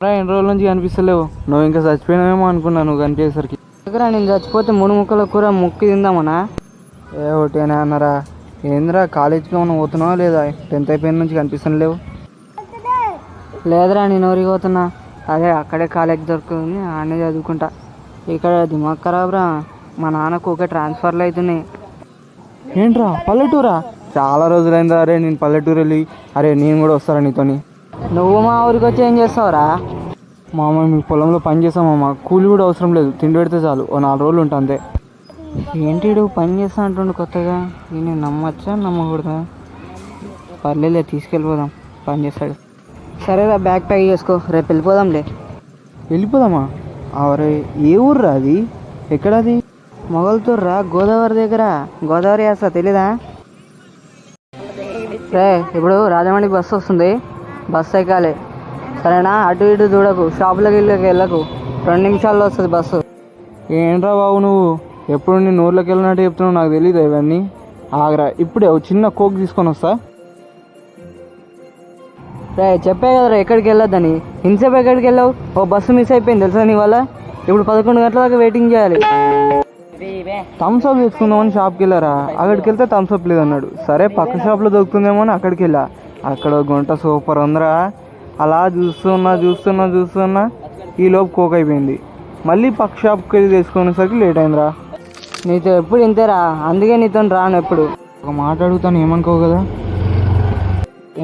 ఎన్ని రోజుల నుంచి కనిపిస్తలేవు. నువ్వు ఇంకా చచ్చిపోయినావేమో అనుకున్నా నువ్వు కనిపించేసరికి. దగ్గర నేను చచ్చిపోతే 3 ముక్కల కూర ముక్కి తిందామనా? ఒకటేనా అన్నారా? ఏంద్రా కాలేజీకి ఏమైనా పోతున్నావా లేదా? 10th అయిపోయిన నుంచి కనిపిస్తలేవు. లేదురా నేను ఊరికి పోతున్నా. అదే అక్కడే కాలేజ్ దొరుకుతుంది, ఆడనే చదువుకుంటా. ఇక్కడ దిమాగ్ ఖరాబ్ రా, మా నాన్నకు ఒక ట్రాన్స్ఫర్లు అవుతున్నాయి. ఏంట్రా పల్లెటూరా? చాలా రోజులైందా అరే నేను పల్లెటూరు వెళ్ళి. అరే నేను కూడా వస్తారా నీతోని? నువ్వు మా ఊరికి వచ్చి ఏం చేస్తావురా? మామ మీ పొలంలో పని చేస్తాం మామ, కూలి కూడా అవసరం లేదు, తిండి పెడితే చాలు, ఓ 4 రోజులు ఉంటా అంతే. ఏంటి పని చేస్తా అంటుండు కొత్తగా, నేను నమ్మచ్చా నమ్మకూడదా? పర్లేదులే తీసుకెళ్ళిపోదాం, పని చేస్తాడు. సరేరా బ్యాగ్ ప్యాక్ చేసుకో, రేపు వెళ్ళిపోదాంలే. వెళ్ళిపోదామా? అరే ఏ ఊర్రా అది? ఎక్కడది? మొగల్తూర్రా, గోదావరి దగ్గర. గోదావరి వేస్తా తెలీదా? రే ఇప్పుడు రాజమండ్రికి బస్సు వస్తుంది, బస్సు ఎక్కాలి సరేనా? అటు ఇటు చూడకు, షాపులకి వెళ్ళకు, 2 నిమిషాల్లో వస్తుంది బస్సు. ఏంట్రా బాబు నువ్వు ఎప్పుడు నేను ఊర్లోకి వెళ్ళినట్టు చెప్తున్నావు, నాకు తెలీదు ఇవన్నీ. ఆగరా ఇప్పుడే చిన్న కోక్ తీసుకొని వస్తా. రే చెప్పే కదరా ఎక్కడికి వెళ్ళొద్దని, ఇంతసేపు ఎక్కడికి వెళ్ళావు? ఓ బస్సు మిస్ అయిపోయింది తెలుసా నీ వల్ల. ఇప్పుడు 11 గంటల దాకా వెయిటింగ్ చేయాలి. థమ్స్అప్ తెచ్చుకుందామని షాప్కి వెళ్ళారా, అక్కడికి వెళ్తే థమ్స్అప్ లేదన్నాడు. సరే పక్క షాప్లో దొరుకుతుందేమో అని అక్కడికి వెళ్ళా, అక్కడ గుంట సూపర్ ఉందిరా. అలా చూస్తున్నా ఈ లోపు కోక్ అయిపోయింది. మళ్ళీ పక్క షాప్కి వెళ్ళి తెచ్చుకునేసరికి లేట్ అయిందిరా. నీతో ఎప్పుడు ఇంతేరా, అందుకే నీతో రాను ఎప్పుడు. ఒక మాట అడుగుతాను ఏమనుకోవు కదా?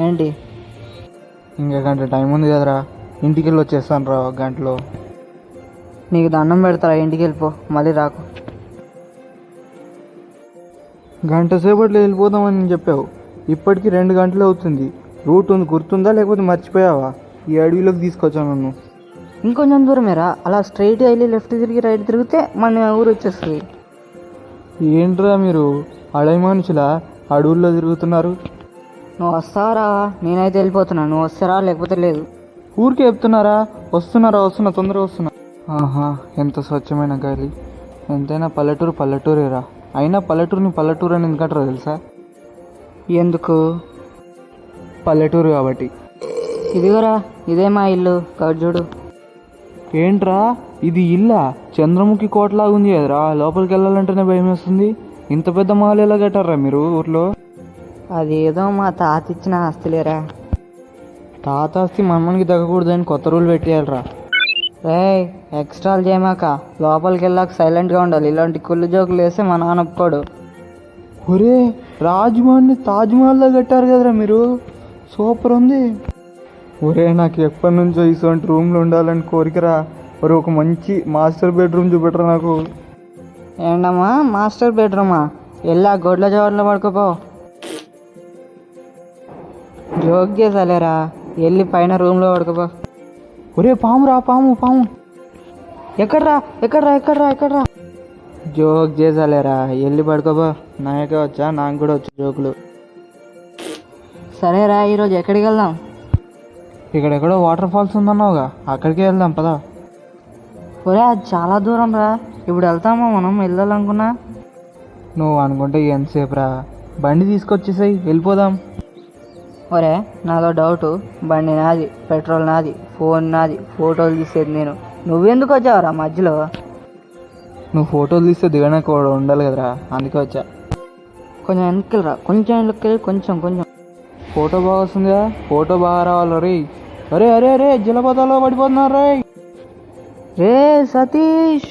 ఏంటి? ఇంకా గంట టైం ఉంది కదరా, ఇంటికి వెళ్ళి వచ్చేస్తాను రా 1 గంటలో. నీకు దండం పెడతారా, ఇంటికి వెళ్ళిపో, మళ్ళీ రాకు. గంట సేపట్లో వెళ్ళిపోదామని చెప్పావు, ఇప్పటికి 2 గంటలు అవుతుంది. రూట్ ఉంది గుర్తుందా లేకపోతే మర్చిపోయావా? ఈ అడవిలోకి తీసుకొచ్చాను నన్ను. ఇంకొంచెం దూరమేరా, అలా స్ట్రైట్ వెళ్ళి లెఫ్ట్ తిరిగి రైట్ తిరిగితే మన ఊరు వచ్చేస్తుంది. ఏంట్రా మీరు అడవి మనుషులా, అడవుల్లో తిరుగుతున్నారు? నువ్వు వస్తావరా? నేనైతే వెళ్ళిపోతున్నా, నువ్వు వస్తారా లేకపోతే లేదు. ఊరికే చెప్తున్నారా? వస్తున్నా తొందరగా వస్తున్నా. ఆహా ఎంత స్వచ్ఛమైన గాలి. ఎంతైనా పల్లెటూరేరా. అయినా పల్లెటూరు అని ఎందుకంటారో తెలుసా? ఎందుకు? పల్లెటూరు కాబట్టి. ఇదిగోరా ఇదే మా ఇల్లు, చూడు. ఏంట్రా ఇది ఇల్లా? చంద్రముఖి కోటలాగా ఉంది కదరా, లోపలికి వెళ్ళాలంటేనే భయం వేస్తుంది. ఇంత పెద్ద మాల్ ఎలా కట్టారా మీరు ఊర్లో? అది ఏదో మా తాత ఇచ్చిన ఆస్తిలేరా. తాత ఆస్తి మనకి తగ్గకూడదని కొత్త రూల్ పెట్టేయాలరా. రే ఎక్స్ట్రాలు చేయమాక, లోపలికి వెళ్ళాక సైలెంట్గా ఉండాలి. ఇలాంటి కుళ్ళు జోకులు వేస్తే మా నాన్న ఒప్పుకోడు. ఒరే రాజ్మహల్ని తాజ్మహల్లా కట్టారు కదరా మీరు, సూపర్ ఉంది. ఒరే నాకు ఎప్పటి నుంచో ఇటువంటి రూమ్లో ఉండాలని కోరికరా. ఒరే ఒక మంచి మాస్టర్ బెడ్రూమ్ చూపెట్టరా నాకు. ఏంటమ్మా మాస్టర్ బెడ్రూమా? వెళ్ళా గొడ్ల జవర్లో పడుకోపో. జోక్ చేసాలేరా, వెళ్ళి పైన రూమ్లో పడుకోపో. ఒరే పాము. ఎక్కడ్రా? జోక్ చేసాలేరా, వెళ్ళి పడుకోపో. నాయకే వచ్చా, నాకు కూడా వచ్చు జోకులు. సరేరా ఈరోజు ఎక్కడికి వెళ్దాం? ఇక్కడెక్కడో వాటర్ ఫాల్స్ ఉందన్నావుగా, అక్కడికే వెళ్దాం పదా. ఒరే అది చాలా దూరం రా, ఇప్పుడు వెళ్తామా మనం? వెళ్ళాలనుకున్నా. నువ్వు అనుకుంటే ఎంతసేపు రా, బండి తీసుకొచ్చేసాయి వెళ్ళిపోదాం. ఒరే నాదో డౌటు, బండి నాది, పెట్రోల్ నాది, ఫోన్ నాది, ఫోటోలు తీసేది నేను, నువ్వెందుకు వచ్చావురా మధ్యలో? నువ్వు ఫోటోలు తీస్తే దిగడానికి కూడా ఉండాలి కదరా, అందుకే వచ్చా. కొంచెం వెనక్కిరా, కొంచెం ఫోటో బాగా వస్తుందిగా, ఫోటో బాగా రావాలి. రే జలపాతాలో పడిపోతున్నారు రే సతీష్.